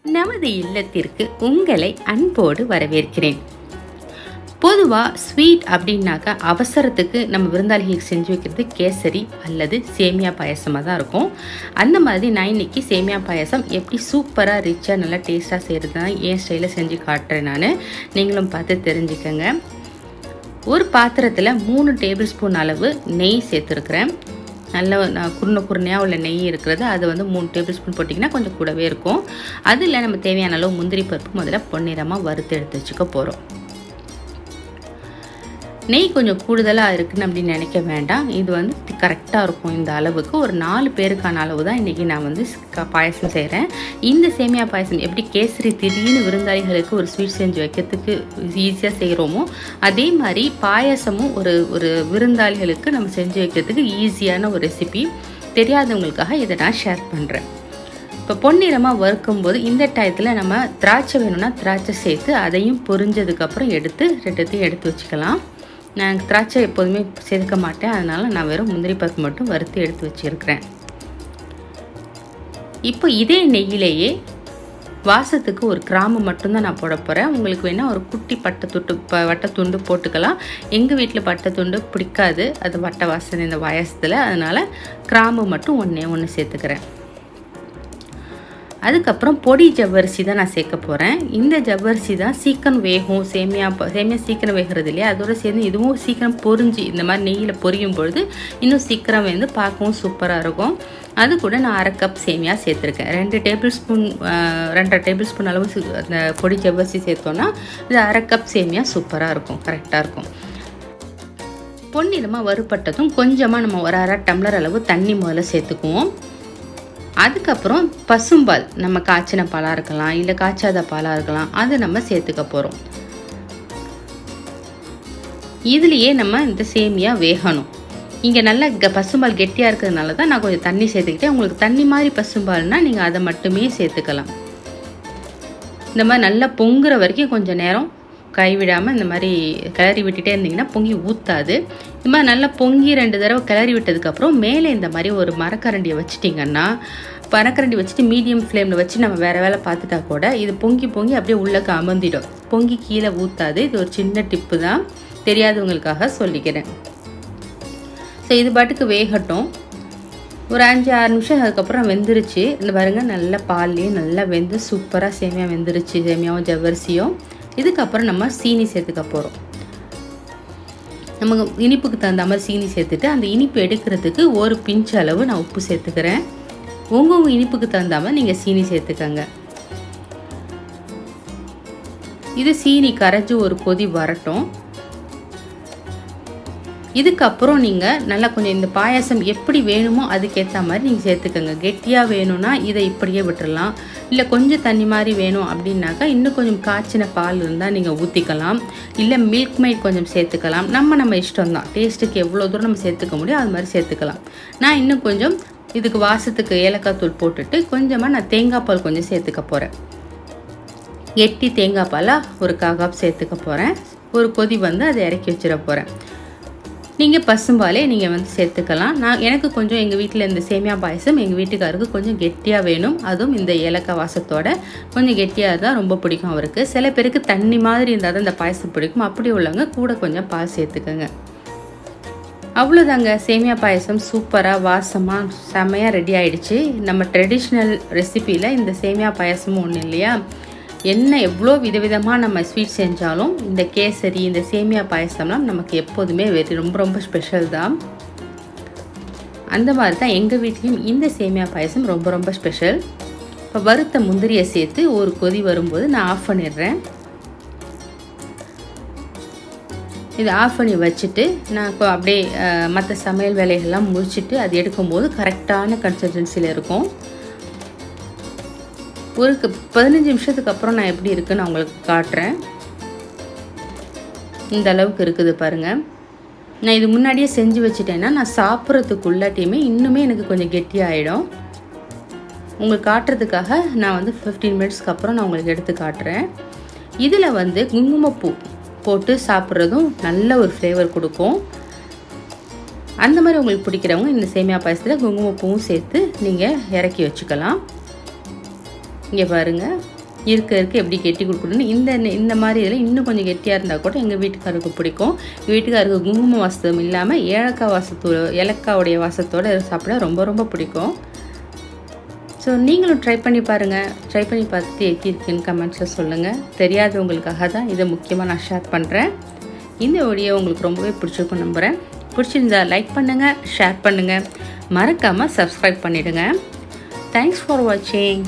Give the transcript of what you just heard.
நமது இல்லத்திற்கு உங்களை அன்போடு வரவேற்கிறேன். பொதுவாக ஸ்வீட் அப்படின்னாக்கா அவசரத்துக்கு நம்ம விருந்தாளிகளுக்கு செஞ்சு வைக்கிறது கேசரி அல்லது சேமியா பாயசமாக தான் இருக்கும். அந்த மாதிரி நான் இன்னைக்கு சேமியா பாயசம் எப்படி சூப்பராக ரிச்சாக நல்லா டேஸ்ட்டாக செய்கிறது தான் என் ஸ்டைலில் செஞ்சு காட்டுறேன். நீங்களும் பார்த்து தெரிஞ்சுக்கோங்க. ஒரு பாத்திரத்தில் 3 டேபிள் ஸ்பூன் அளவு நெய் சேர்த்துருக்குறேன். நல்ல குருணையாக உள்ள நெய் இருக்கிறது, அது 3 டேபிள் ஸ்பூன் போட்டிங்கன்னா கொஞ்சம் கூடவே இருக்கும். அதில் நம்ம தேவையான அளவு முந்திரி பருப்பு முதல்ல பொன்னிறமாக வறுத்து எடுத்து வச்சுக்க போகிறோம். நெய் கொஞ்சம் கூடுதலாக இருக்குன்னு அப்படின்னு நினைக்க வேண்டாம். இது கரெக்டாக இருக்கும். இந்த அளவுக்கு ஒரு 4 பேருக்கான அளவு தான் இன்றைக்கி நான் பாயசம் செய்கிறேன். இந்த சேமியா பாயசம் எப்படி கேசரி திடீர்னு விருந்தாளிகளுக்கு ஒரு ஸ்வீட் செஞ்சு வைக்கிறதுக்கு ஈஸியாக செய்கிறோமோ, அதே மாதிரி பாயசமும் ஒரு விருந்தாளிகளுக்கு நம்ம செஞ்சு வைக்கிறதுக்கு ஈஸியான ஒரு ரெசிபி. தெரியாதவங்களுக்காக இதை நான் ஷேர் பண்ணுறேன். இப்போ பொன்னிறமாக வறுக்கும்போது இந்த டயத்தில் நம்ம திராட்சை வேணும்னா திராட்சை சேர்த்து அதையும் பொரிஞ்சதுக்கப்புறம் ரெண்டுத்தையும் எடுத்து வச்சுக்கலாம். நான் திராட்சை எப்போதுமே சேர்க்க மாட்டேன், அதனால் நான் வெறும் முந்திரி பருப்பு மட்டும் வறுத்து எடுத்து வச்சுருக்கிறேன். இப்போ இதே நெய்யிலேயே வாசத்துக்கு ஒரு கிராம்பு மட்டும்தான் நான் போட போகிறேன். உங்களுக்கு வேணால் ஒரு குட்டி வட்டத்துண்டு போட்டுக்கலாம். எங்கள் வீட்டில் பட்டைத்துண்டு பிடிக்காது, அது வட்டை வாசனை இந்த பாயசத்தில், அதனால் கிராம்பு மட்டும் ஒன்று சேர்த்துக்கிறேன். அதுக்கப்புறம் பொடி ஜவ்வரிசி தான் நான் சேர்க்க போகிறேன். இந்த ஜவ்வரிசி தான் சீக்கிரம் வேகும். சேமியா சீக்கிரம் வேகிறது இல்லையா, அதோடு சேர்ந்து இதுவும் சீக்கிரம் பொரிஞ்சு இந்த மாதிரி நெய்யில் பொரியும் பொழுது இன்னும் சீக்கிரம் பார்க்கவும் சூப்பராக இருக்கும். அது கூட நான் 1/2 கப் சேமியா சேர்த்துருக்கேன். 2 டேபிள் ஸ்பூன் 2.5 டேபிள் ஸ்பூன் அளவு அந்த பொடி ஜவ்வரிசி சேர்த்தோன்னா இது 1/2 கப் சேமியா சூப்பராக இருக்கும், கரெக்டாக இருக்கும். பொன்னிறமாக வறுபட்டதும் கொஞ்சமாக நம்ம ஒரு 1/2 டம்ளர் அளவு தண்ணி முதல்ல சேர்த்துக்குவோம். அதுக்கப்புறம் பசும்பால், நம்ம காய்ச்சின பாலாக இருக்கலாம் இல்லை காய்ச்சாத பாலாக இருக்கலாம், அதை நம்ம சேர்த்துக்க போகிறோம். இதுலேயே நம்ம இந்த சேமியா வேகணும். இங்கே நல்லா பசும்பால் கெட்டியாக இருக்கிறதுனால தான் நான் கொஞ்சம் தண்ணி சேர்த்துக்கிட்டேன். உங்களுக்கு தண்ணி மாதிரி பசும்பால்னால் நீங்கள் அதை மட்டுமே சேர்த்துக்கலாம். இந்த மாதிரி நல்லா பொங்குற வரைக்கும் கொஞ்சம் நேரம் கைவிடாமல் இந்த மாதிரி கிளறி விட்டுட்டே இருந்தீங்கன்னா பொங்கி ஊற்றாது. இந்த மாதிரி நல்லா பொங்கி 2 தடவை கிளறி விட்டதுக்கப்புறம் மேலே இந்த மாதிரி ஒரு மரக்கரண்டியை வச்சிட்டிங்கன்னா, மரக்கரண்டி வச்சுட்டு மீடியம் ஃப்ளேமில் வச்சு நம்ம வேறு வேலை பார்த்துட்டா கூட இது பொங்கி அப்படியே உள்ளக்க அமர்ந்திடும். பொங்கி கீழே ஊற்றாது. இது ஒரு சின்ன டிப்பு தான், தெரியாதவங்களுக்காக சொல்லிக்கிறேன். ஸோ இது பாட்டுக்கு வேகட்டும். ஒரு 5-6 நிமிஷம் அதுக்கப்புறம் வெந்துருச்சு. இந்த பாருங்க, நல்லா பால்லேயே நல்லா வெந்து சூப்பராக சேமியா வெந்துருச்சு, சேமியாவும் ஜவ்வரிசியும். இதுக்கப்புறம் நம்ம சீனி சேர்த்துக்க போகிறோம். நமக்கு இனிப்புக்கு தகுந்த மாதிரி சீனி சேர்த்துட்டு அந்த இனிப்பு எடுக்கிறதுக்கு ஒரு பிஞ்ச் அளவு நான் உப்பு சேர்த்துக்கிறேன். உங்கள் இனிப்புக்கு தகுந்த மாதிரி நீங்கள் சீனி சேர்த்துக்கங்க. இது சீனி கரைஞ்சி ஒரு கொதி வரட்டும். இதுக்கப்புறம் நீங்கள் நல்லா கொஞ்சம் இந்த பாயாசம் எப்படி வேணுமோ அதுக்கேற்ற மாதிரி நீங்கள் சேர்த்துக்கோங்க. கெட்டியாக வேணும்னா இதை இப்படியே விட்டுடலாம். இல்லை கொஞ்சம் தண்ணி மாதிரி வேணும் அப்படின்னாக்கா இன்னும் கொஞ்சம் காய்ச்சின பால் இருந்தால் நீங்கள் ஊற்றிக்கலாம். இல்லை மில்க் மைட் கொஞ்சம் சேர்த்துக்கலாம். நம்ம இஷ்டம் தான். டேஸ்ட்டுக்கு எவ்வளோ தூரம் நம்ம சேர்த்துக்க முடியும் அது மாதிரி சேர்த்துக்கலாம். நான் இன்னும் கொஞ்சம் இதுக்கு வாசத்துக்கு ஏலக்காய் தூள் போட்டுட்டு கொஞ்சமாக நான் தேங்காய் பால் கொஞ்சம் சேர்த்துக்க போகிறேன். கெட்டி தேங்காய் பாலாக ஒரு 1/4 கப் சேர்த்துக்க போகிறேன். ஒரு கொதி அதை இறக்கி வச்சிட போகிறேன். நீங்கள் பசும்பாலே நீங்கள் சேர்த்துக்கலாம். எனக்கு கொஞ்சம் எங்கள் வீட்டில் இந்த சேமியா பாயசம் எங்கள் வீட்டுக்காருக்கு கொஞ்சம் கெட்டியாக வேணும். அதுவும் இந்த ஏலக்காய் வாசத்தோட கொஞ்சம் கெட்டியாக தான் ரொம்ப பிடிக்கும் அவருக்கு. சில பேருக்கு தண்ணி மாதிரி இருந்தால் தான் இந்த பாயசம் பிடிக்கும். அப்படி உள்ளவங்க கூட கொஞ்சம் பால் சேர்த்துக்கோங்க. அவ்வளோதாங்க, சேமியா பாயசம் சூப்பராக வாசமாக செம்மையாக ரெடி ஆகிடுச்சு. நம்ம ட்ரெடிஷ்னல் ரெசிப்பியில் இந்த சேமியா பாயசமும் ஒன்று இல்லையா, என்ன எவ்வளோ விதவிதமாக நம்ம ஸ்வீட் செஞ்சாலும் இந்த கேசரி இந்த சேமியா பாயசம்லாம் நமக்கு எப்போதுமே ரொம்ப ஸ்பெஷல் தான். அந்த மாதிரி தான் எங்கள் வீட்லேயும் இந்த சேமியா பாயசம் ரொம்ப ஸ்பெஷல். இப்போ வறுத்த முந்திரியை சேர்த்து ஒரு கொதி வரும்போது நான் ஆஃப் பண்ணிடுறேன். இது ஆஃப் பண்ணி வச்சுட்டு நான் இப்போ அப்படியே மற்ற சமையல் வேலைகள்லாம் முடிச்சுட்டு அது எடுக்கும்போது கரெக்டான கன்சிஸ்டன்சியில் இருக்கும். ஒரு 15 நிமிஷத்துக்கு அப்புறம் நான் எப்படி இருக்குன்னு நான் உங்களுக்கு காட்டுறேன். இந்த அளவுக்கு இருக்குது பாருங்கள். நான் இது முன்னாடியே செஞ்சு வச்சுட்டேன்னா நான் சாப்பிட்றதுக்குள்ளாட்டியுமே இன்னுமே எனக்கு கொஞ்சம் கெட்டியாகிடும். உங்களுக்கு காட்டுறதுக்காக நான் 15 மினிட்ஸ்க்கு அப்புறம் நான் உங்களுக்கு எடுத்து காட்டுறேன். இதில் குங்குமப்பூ போட்டு சாப்பிட்றதும் நல்ல ஒரு ஃப்ளேவர் கொடுக்கும். அந்த மாதிரி உங்களுக்கு பிடிக்கிறவங்க இந்த சேமியா பாயசத்தில் குங்குமப்பூவும் சேர்த்து நீங்கள் இறக்கி வச்சுக்கலாம். இங்கே பாருங்கள் இருக்க எப்படி கெட்டி கொடுக்கணுன்னு இந்த மாதிரி இதில் இன்னும் கொஞ்சம் கெட்டியாக இருந்தால் கூட எங்கள் வீட்டுக்காருக்கு பிடிக்கும். எங்கள் வீட்டுக்காருக்கு குங்கும வாசம் இல்லாமல் ஏலக்காவுடைய வாசத்தோடு சாப்பிட ரொம்ப ரொம்ப பிடிக்கும். ஸோ நீங்களும் ட்ரை பண்ணி பாருங்கள். ட்ரை பண்ணி பார்த்துட்டு எப்படி இருக்குன்னு கமெண்ட்ஸில் சொல்லுங்கள். தெரியாதவங்களுக்காக தான் இதை முக்கியமாக நான் ஷேர் பண்ணுறேன். இந்த வீடியோ உங்களுக்கு ரொம்பவே பிடிச்சிருக்கும் நம்புகிறேன். பிடிச்சிருந்தா லைக் பண்ணுங்கள், ஷேர் பண்ணுங்கள், மறக்காமல் சப்ஸ்கிரைப் பண்ணிவிடுங்க. தேங்க்ஸ் ஃபார் வாட்சிங்.